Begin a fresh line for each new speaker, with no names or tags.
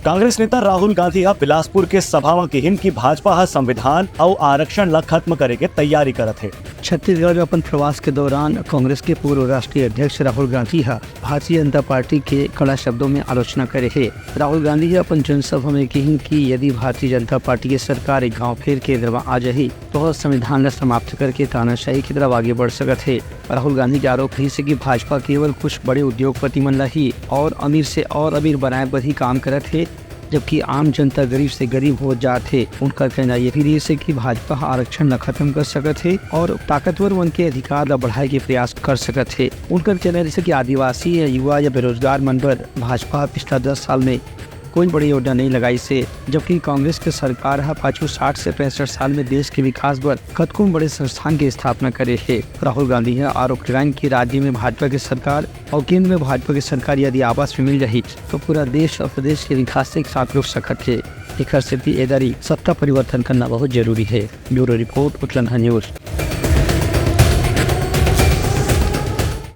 कांग्रेस नेता राहुल गांधी बिलासपुर के सभा में कहिन की भाजपा संविधान और आरक्षण ला खत्म करे के तैयारी करत है।
छत्तीसगढ़ में अपन प्रवास के दौरान कांग्रेस के पूर्व राष्ट्रीय अध्यक्ष राहुल गांधी भारतीय जनता पार्टी के कड़ा शब्दों में आलोचना करे है। राहुल गांधी अपन जनसभा में कहिन कि यदि भारतीय जनता पार्टी की सरकार एक गाँव फेर के दरवा आ जाही तो संविधान ला समाप्त करके तानाशाही की तरफ आगे बढ़ सकत है। राहुल गांधी का आरोप है कि भाजपा केवल कुछ बड़े उद्योगपति मन ला ही और अमीर से और अमीर बनाए बर ही काम करत है, जबकि आम जनता गरीब से गरीब हो जाते। उनका कहना ये भी है कि भाजपा आरक्षण न खत्म कर सकत है और ताकतवर उनके अधिकार ला बढ़ाए के प्रयास कर सकत है। उनका कहना है कि आदिवासी या युवा या बेरोजगार मन पर भाजपा पिछला 10 साल में कोई बड़ी योजना नहीं लगाई से, जबकि कांग्रेस के सरकार पाछू 60 से 65 साल में देश के विकास पर कतको बड़े संस्थान की स्थापना करे है। राहुल गांधी आरोप लगाए कि राज्य में भाजपा की सरकार और केंद्र में भाजपा की सरकार यदि आपस में मिल रही तो पूरा देश और प्रदेश के विकास से एक साथ रुक सकत है। एक स्थिति एदारी सत्ता परिवर्तन करना बहुत जरूरी है। Bureau report, Uttarakhand news.